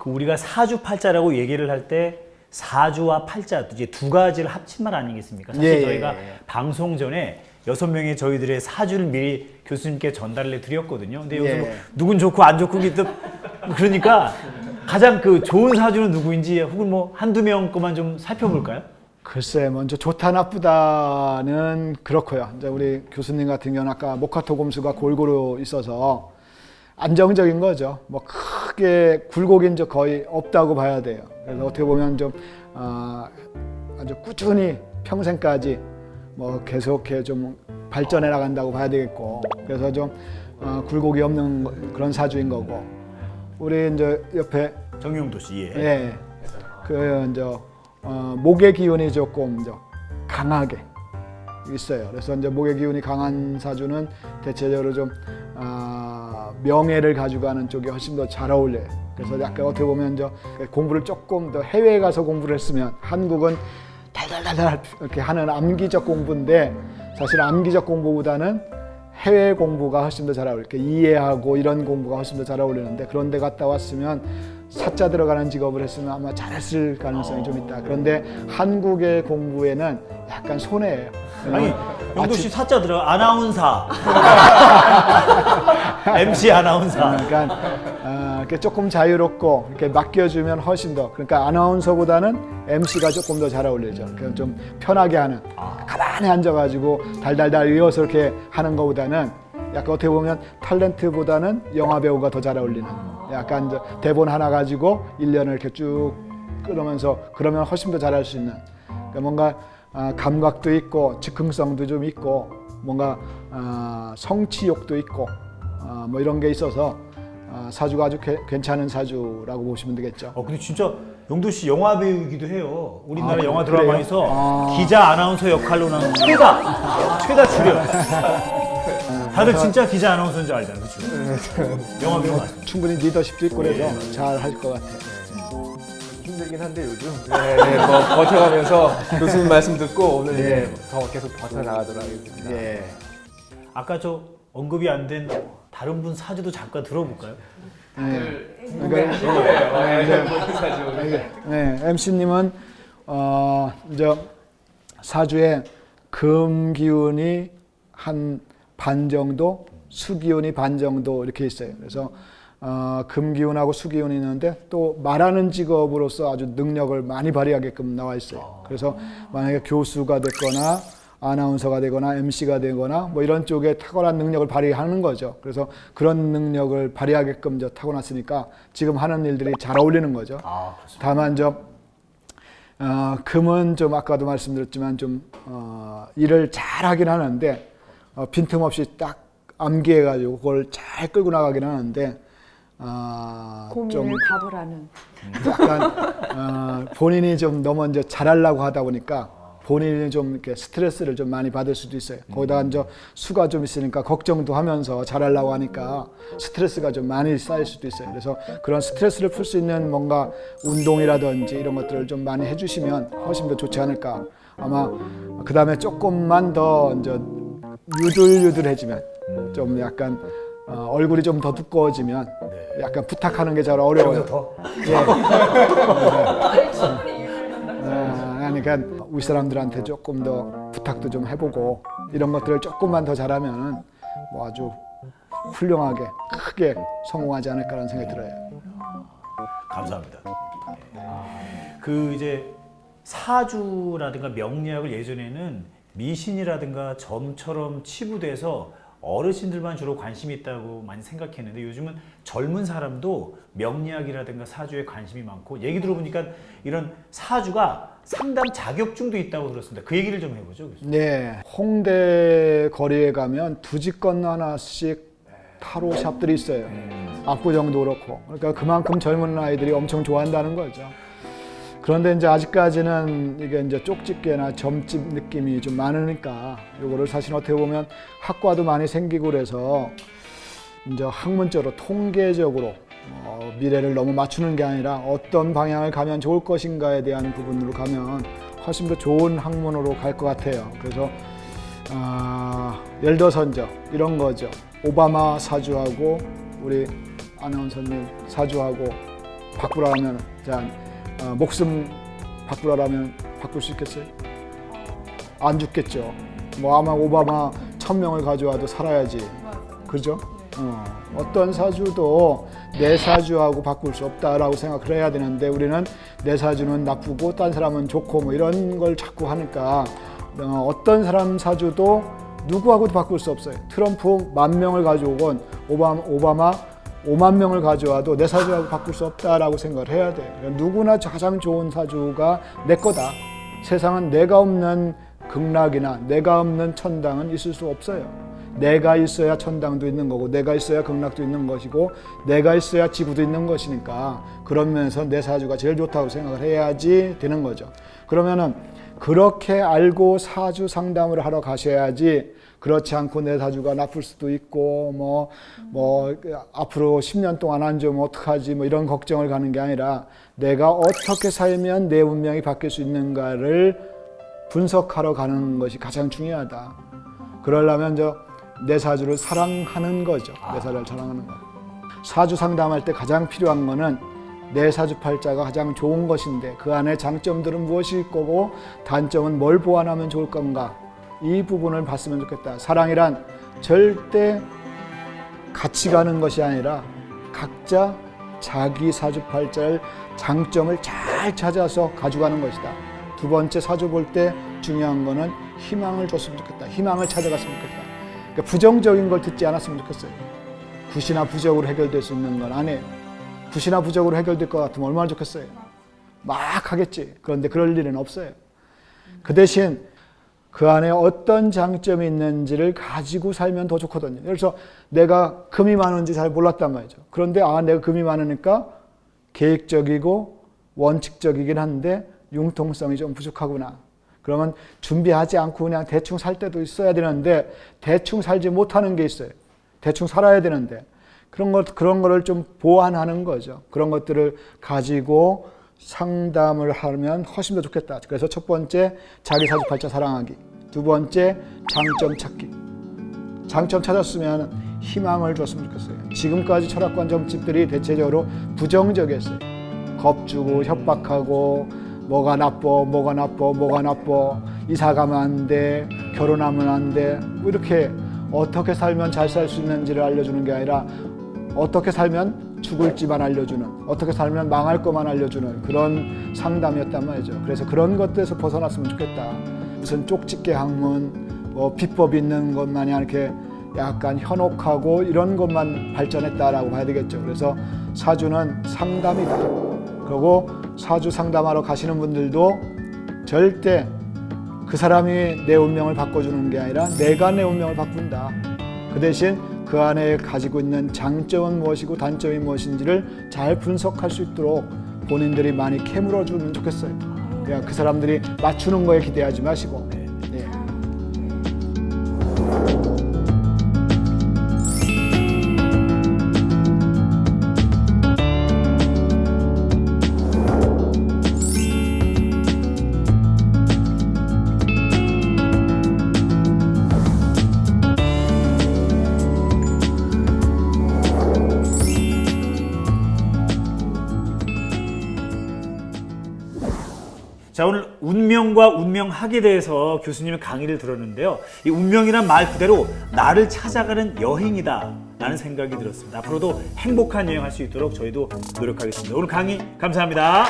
그 우리가 사주팔자라고 얘기를 할 때 사주와 팔자 이제 두 가지를 합친 말 아니겠습니까? 사실 저희가 방송 전에 6명의 저희들의 사주를 미리 교수님께 전달을 해드렸거든요. 근데 여기서 뭐 누군 좋고 안 좋고 그러니까 가장 그 좋은 사주는 누구인지 혹은 뭐 한두 명 거만 좀 살펴볼까요? 글쎄, 먼저 좋다 나쁘다는 그렇고요. 이제 우리 교수님 같은 경우는 아까 목화토금수가 골고루 있어서 안정적인 거죠. 뭐 크게 굴곡인 적 거의 없다고 봐야 돼요. 그래서 어떻게 보면 좀 아주 꾸준히 평생까지 뭐 계속해 좀 발전해 나간다고 봐야 되겠고, 그래서 좀 굴곡이 없는 그런 사주인 거고, 우리 이제 옆에 정용도 씨. 예, 그 이제 목의 기운이 조금 이제 강하게 있어요. 그래서 이제 목의 기운이 강한 사주는 대체적으로 좀 명예를 가져가는 쪽이 훨씬 더 잘 어울려요. 그래서 약간 어떻게 보면 이제 공부를 조금 더 해외에 가서 공부를 했으면, 한국은 달달달달 이렇게 하는 암기적 공부인데 사실 암기적 공부보다는 해외 공부가 훨씬 더 잘 어울려요. 이렇게 이해하고 이런 공부가 훨씬 더 잘 어울리는데, 그런 데 갔다 왔으면 사자 들어가는 직업을 했으면 아마 잘했을 가능성이 좀 있다. 그런데 한국의 공부에는 약간 손해예요. 아니, 용도 씨 사자 들어가 아나운서, MC 아나운서. 그러니까 이렇게 조금 자유롭고 이렇게 맡겨주면 훨씬 더, 그러니까 아나운서보다는 MC가 조금 더 잘 어울리죠. 그냥 좀 편하게 하는, 가만히 앉아가지고 달달달 이어서 이렇게 하는 것보다는 약간 어떻게 보면 탤런트보다는 영화 배우가 더 잘 어울리는, 약간 이제 대본 하나 가지고 1년을 이렇게 쭉 끌으면서 그러면 훨씬 더 잘할 수 있는, 그러니까 뭔가 감각도 있고 즉흥성도 좀 있고 뭔가 성취욕도 있고 뭐 이런 게 있어서 사주가 아주 괜찮은 사주라고 보시면 되겠죠. 근데 진짜 용도 씨 영화 배우이기도 해요. 우리나라 영화 그래요? 드라마에서 기자 아나운서 역할로 나온 최다 출연. 다들 진짜 기자 아나운서인 줄 알잖아요, 그렇죠? 영화 배우 맞죠? 충분히 리더십도 있고 그래서 잘 할 것 같아요. 힘들긴 한데 요즘 뭐 버텨가면서 교수님 말씀 듣고 오늘 더 계속 버텨나가도록 하겠습니다. 아까 저 언급이 안 된 다른 분 사주도 잠깐 들어볼까요? MC님은 이제 사주에 금 기운이 한 반 정도, 수 기운이 반 정도 이렇게 있어요. 그래서 금 기운하고 수 기운이 있는데 또 말하는 직업으로서 아주 능력을 많이 발휘하게끔 나와 있어요. 그래서 만약에 교수가 됐거나 아나운서가 되거나 MC가 되거나 뭐 이런 쪽에 탁월한 능력을 발휘하는 거죠. 그래서 그런 능력을 발휘하게끔 타고났으니까 지금 하는 일들이 잘 어울리는 거죠. 다만 금은 좀 아까도 말씀드렸지만 좀 일을 잘 하긴 하는데 빈틈없이 딱 암기해가지고 그걸 잘 끌고 나가긴 하는데 고민을 답을 하는. 약간 본인이 좀 너무 이제 잘하려고 하다 보니까 본인이 좀 이렇게 스트레스를 좀 많이 받을 수도 있어요. 거기다가 이제 수가 좀 있으니까 걱정도 하면서 잘하려고 하니까 스트레스가 좀 많이 쌓일 수도 있어요. 그래서 그런 스트레스를 풀 수 있는 뭔가 운동이라든지 이런 것들을 좀 많이 해주시면 훨씬 더 좋지 않을까. 아마 그 다음에 조금만 더 이제 유들유들해지면 좀 약간 얼굴이 좀 더 두꺼워지면 약간 부탁하는 게 잘 어려워요. 그러니까 우리 사람들한테 조금 더 부탁도 좀 해보고 이런 것들을 조금만 더 잘하면 뭐 아주 훌륭하게 크게 성공하지 않을까라는 생각이 들어요. 감사합니다. 그 이제 사주라든가 명리학을 예전에는 미신이라든가 점처럼 치부돼서 어르신들만 주로 관심이 있다고 많이 생각했는데 요즘은 젊은 사람도 명리학이라든가 사주에 관심이 많고 얘기 들어보니까 이런 사주가 상담 자격증도 있다고 들었습니다. 그 얘기를 좀 해보죠. 교수님. 네, 홍대 거리에 가면 두 집 건너 하나씩 타로 샵들이 있어요. 압구정도 그렇고. 그러니까 그만큼 젊은 아이들이 엄청 좋아한다는 거죠. 그런데 이제 아직까지는 이게 이제 쪽집게나 점집 느낌이 좀 많으니까 요거를 사실 어떻게 보면 학과도 많이 생기고 그래서 이제 학문적으로 통계적으로 미래를 너무 맞추는 게 아니라 어떤 방향을 가면 좋을 것인가에 대한 부분으로 가면 훨씬 더 좋은 학문으로 갈 것 같아요. 그래서 예를 들어서 이제 이런 거죠. 오바마 사주하고 우리 아나운서님 사주하고 바꾸라면, 자, 목숨 바꾸라면 바꿀 수 있겠어요? 안 죽겠죠. 뭐 아마 오바마 1000명을 가져와도 살아야지. 그죠? 어떤 사주도 내 사주하고 바꿀 수 없다라고 생각을 해야 되는데 우리는 내 사주는 나쁘고 딴 사람은 좋고 뭐 이런 걸 자꾸 하니까 어떤 사람 사주도 누구하고도 바꿀 수 없어요. 트럼프 10,000명을 가져오건 오바마 50,000명을 가져와도 내 사주하고 바꿀 수 없다라고 생각을 해야 돼. 누구나 가장 좋은 사주가 내 거다. 세상은 내가 없는 극락이나 내가 없는 천당은 있을 수 없어요. 내가 있어야 천당도 있는 거고 내가 있어야 극락도 있는 것이고 내가 있어야 지구도 있는 것이니까 그런 면에서 내 사주가 제일 좋다고 생각을 해야지 되는 거죠. 그러면은 그렇게 알고 사주 상담을 하러 가셔야지 그렇지 않고 내 사주가 나쁠 수도 있고 뭐 앞으로 10년 동안 안 좋으면 어떡하지 뭐 이런 걱정을 가는 게 아니라 내가 어떻게 살면 내 운명이 바뀔 수 있는가를 분석하러 가는 것이 가장 중요하다. 그러려면 내 사주를 사랑하는 거죠. 내 사주를 사랑하는 거. 사주 상담할 때 가장 필요한 거는 내 사주팔자가 가장 좋은 것인데 그 안에 장점들은 무엇일 거고 단점은 뭘 보완하면 좋을 건가. 이 부분을 봤으면 좋겠다. 사랑이란 절대 같이 가는 것이 아니라 각자 자기 사주팔자를 장점을 잘 찾아서 가져가는 것이다. 두 번째 사주 볼 때 중요한 거는 희망을 줬으면 좋겠다. 희망을 찾아갔으면 좋겠다. 그러니까 부정적인 걸 듣지 않았으면 좋겠어요. 굿이나 부적으로 해결될 수 있는 건 아니에요. 굿이나 부적으로 해결될 것 같으면 얼마나 좋겠어요. 막 하겠지. 그런데 그럴 일은 없어요. 그 대신 그 안에 어떤 장점이 있는지를 가지고 살면 더 좋거든요. 그래서 내가 금이 많은지 잘 몰랐단 말이죠. 그런데 내가 금이 많으니까 계획적이고 원칙적이긴 한데 융통성이 좀 부족하구나. 그러면 준비하지 않고 그냥 대충 살 때도 있어야 되는데 대충 살지 못하는 게 있어요. 대충 살아야 되는데 그런 거를 좀 보완하는 거죠. 그런 것들을 가지고 상담을 하면 훨씬 더 좋겠다. 그래서 첫 번째 자기 사주팔자 사랑하기. 두 번째 장점 찾기. 장점 찾았으면 희망을 줬으면 좋겠어요. 지금까지 철학관 점집들이 대체적으로 부정적이었어요. 겁주고 협박하고 뭐가 나빠 이사 가면 안 돼, 결혼하면 안 돼, 뭐 이렇게 어떻게 살면 잘 살 수 있는지를 알려주는 게 아니라 어떻게 살면 죽을지만 알려주는, 어떻게 살면 망할 것만 알려주는 그런 상담이었단 말이죠. 그래서 그런 것들에서 벗어났으면 좋겠다. 무슨 쪽집게 학문, 뭐 비법 있는 것만이 이렇게 약간 현혹하고 이런 것만 발전했다라고 봐야 되겠죠. 그래서 사주는 상담이다. 그리고 사주 상담하러 가시는 분들도 절대 그 사람이 내 운명을 바꿔주는 게 아니라 내가 내 운명을 바꾼다. 그 대신 그 안에 가지고 있는 장점은 무엇이고 단점이 무엇인지를 잘 분석할 수 있도록 본인들이 많이 캐물어주면 좋겠어요. 그냥 그 사람들이 맞추는 거에 기대하지 마시고. 네. 자, 오늘 운명과 운명학에 대해서 교수님의 강의를 들었는데요. 이 운명이란 말 그대로 나를 찾아가는 여행이다 라는 생각이 들었습니다. 앞으로도 행복한 여행할 수 있도록 저희도 노력하겠습니다. 오늘 강의 감사합니다.